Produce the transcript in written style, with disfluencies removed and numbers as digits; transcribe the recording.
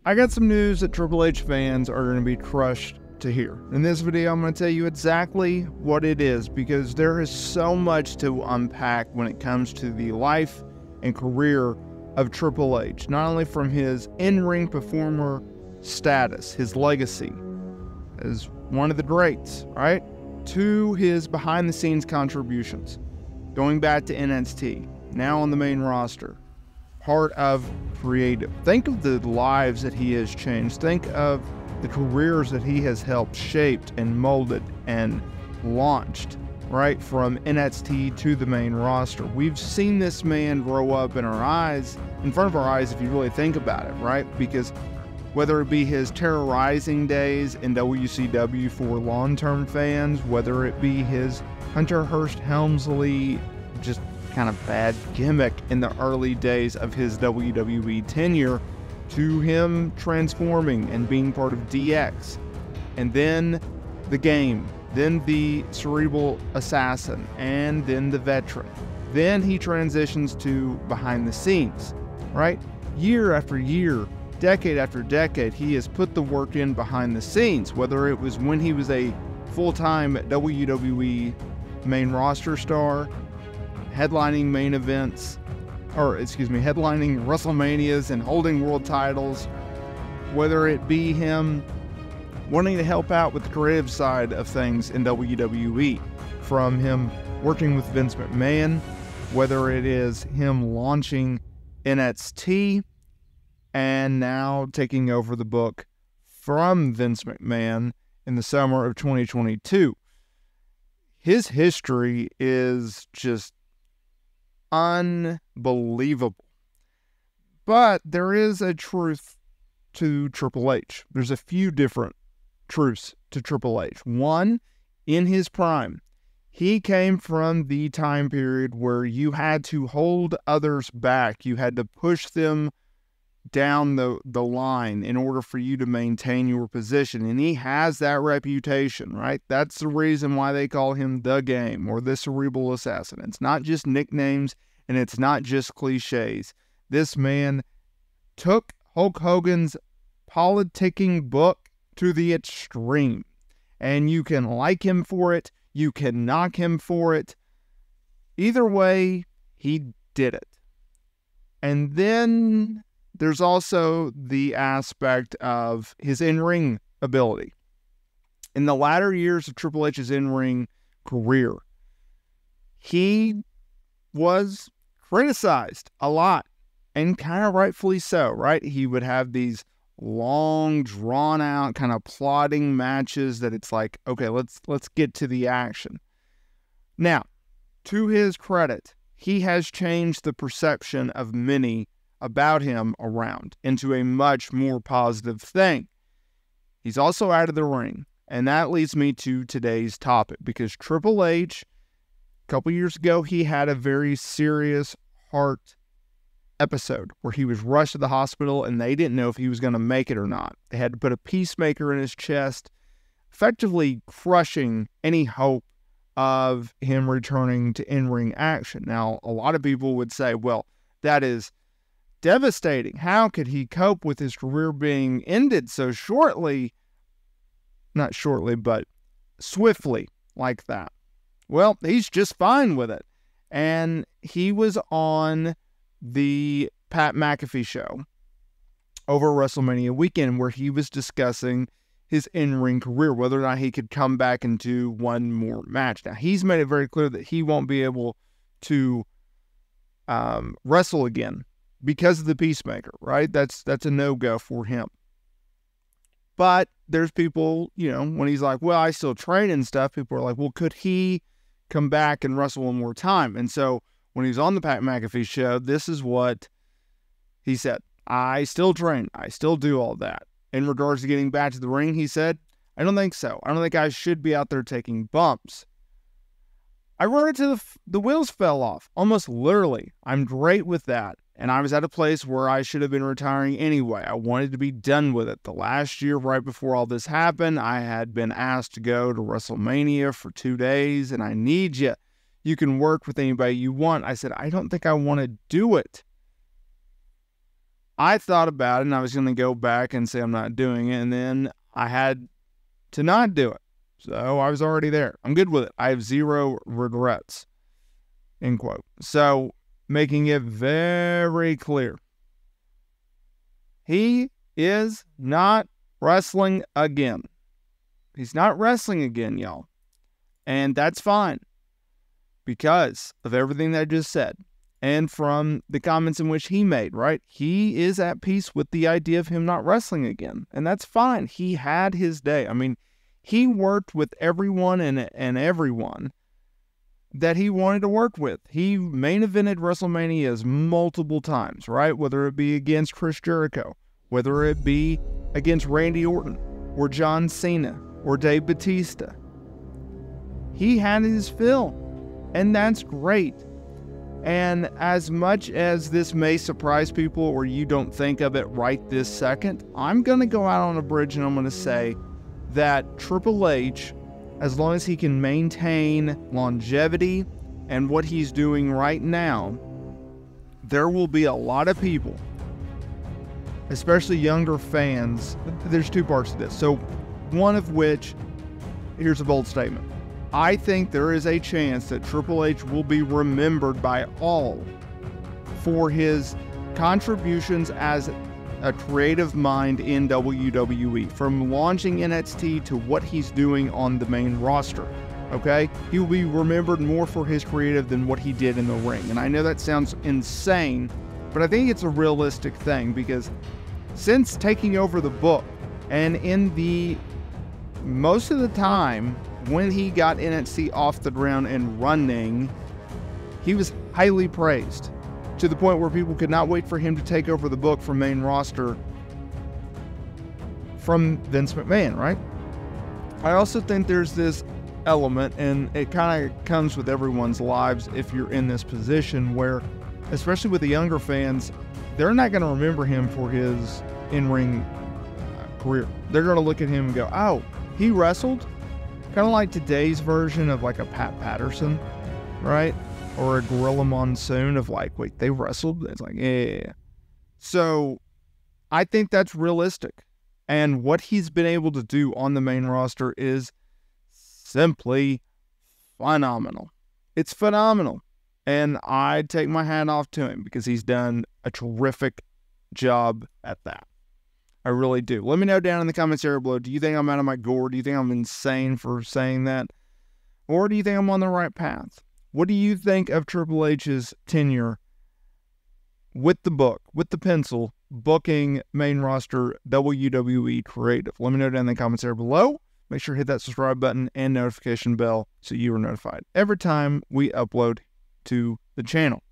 I got some news that Triple H fans are going to be crushed to hear. In this video, I'm going to tell you exactly what it is, because there is so much to unpack when it comes to the life and career of Triple H, not only from his in-ring performer status, his legacy as one of the greats, right, to his behind-the-scenes contributions, going back to NXT, now on the main roster, part of creative. Think of the lives that he has changed. Think of the careers that he has helped shaped and molded and launched, right, from NXT to the main roster. We've seen this man grow up in our eyes, in front of our eyes, if you really think about it, right? Because whether it be his terrorizing days in WCW for long-term fans, whether it be his Hunter Hearst Helmsley just kind of bad gimmick in the early days of his WWE tenure, to him transforming and being part of DX, and then the Game, then the Cerebral Assassin, and then the Veteran. Then he transitions to behind the scenes, right? Year after year, decade after decade, he has put the work in behind the scenes, whether it was when he was a full-time WWE main roster star, headlining main events, headlining WrestleManias and holding world titles, whether it be him wanting to help out with the creative side of things in WWE, from him working with Vince McMahon, whether it is him launching NXT and now taking over the book from Vince McMahon in the summer of 2022. His history is just unbelievable. But there is a truth to Triple H. There's a few different truths to Triple H. One, in his prime, he came from the time period where you had to hold others back. You had to push them down the line in order for you to maintain your position. And he has that reputation, right? That's the reason why they call him the Game or the Cerebral Assassin. It's not just nicknames and it's not just cliches. This man took Hulk Hogan's politicking book to the extreme. And you can like him for it. You can knock him for it. Either way, he did it. And then there's also the aspect of his in-ring ability. In the latter years of Triple H's in-ring career, he was criticized a lot, and kind of rightfully so, right? He would have these long, drawn-out, kind of plodding matches that it's like, okay, let's get to the action. Now, to his credit, he has changed the perception of many about him around into a much more positive thing. He's also out of the ring, and that leads me to today's topic, because Triple H, a couple years ago, he had a very serious heart episode where he was rushed to the hospital and they didn't know if he was going to make it or not. They had to put a pacemaker in his chest, effectively crushing any hope of him returning to in-ring action. Now, a lot of people would say, well, that is devastating. How could he cope with his career being ended so shortly? Not shortly, but swiftly like that. Well, he's just fine with it. And he was on the Pat McAfee show over WrestleMania weekend where he was discussing his in-ring career, whether or not he could come back and do one more match. Now, he's made it very clear that he won't be able to wrestle again because of the pacemaker, right? That's a no-go for him. But there's people, when he's like, well, I still train and stuff, people are like, well, could he come back and wrestle one more time? And so when he's on the Pat McAfee show, this is what he said. I still train. I still do all that. In regards to getting back to the ring, he said, I don't think so. I don't think I should be out there taking bumps. I run into the wheels fell off, almost literally. I'm great with that. And I was at a place where I should have been retiring anyway. I wanted to be done with it. The last year, right before all this happened, I had been asked to go to WrestleMania for 2 days, and I need you. You can work with anybody you want. I said, I don't think I want to do it. I thought about it, and I was going to go back and say I'm not doing it, and then I had to not do it. So I was already there. I'm good with it. I have zero regrets, end quote. So making it very clear, he is not wrestling again. He's not wrestling again, y'all. And that's fine because of everything that I just said. And from the comments in which he made, right? He is at peace with the idea of him not wrestling again. And that's fine. He had his day. I mean, he worked with everyone and everyone that he wanted to work with. He main evented WrestleManias multiple times, right? Whether it be against Chris Jericho, whether it be against Randy Orton, or John Cena, or Dave Bautista. He had his fill, and that's great. And as much as this may surprise people or you don't think of it right this second, I'm going to go out on a bridge and I'm going to say that Triple H, as long as he can maintain longevity and what he's doing right now, there will be a lot of people, especially younger fans. There's two parts to this. So one of which, here's a bold statement. I think there is a chance that Triple H will be remembered by all for his contributions as a creative mind in WWE, from launching NXT to what he's doing on the main roster. Okay? He will be remembered more for his creative than what he did in the ring. And I know that sounds insane, but I think it's a realistic thing because since taking over the book and in the most of the time when he got NXT off the ground and running, he was highly praised to the point where people could not wait for him to take over the book from main roster from Vince McMahon, right? I also think there's this element, and it kind of comes with everyone's lives if you're in this position where, especially with the younger fans, they're not going to remember him for his in-ring career. They're going to look at him and go, oh, he wrestled? Kind of like today's version of like a Pat Patterson, right? Or a Gorilla Monsoon of like, wait, they wrestled? It's like, yeah. So I think that's realistic. And what he's been able to do on the main roster is simply phenomenal. It's phenomenal. And I take my hat off to him because he's done a terrific job at that. I really do. Let me know down in the comments area below. Do you think I'm out of my gourd? Do you think I'm insane for saying that? Or do you think I'm on the right path? What do you think of Triple H's tenure with the book, with the pencil, booking main roster WWE creative? Let me know down in the comments area below. Make sure to hit that subscribe button and notification bell so you are notified every time we upload to the channel.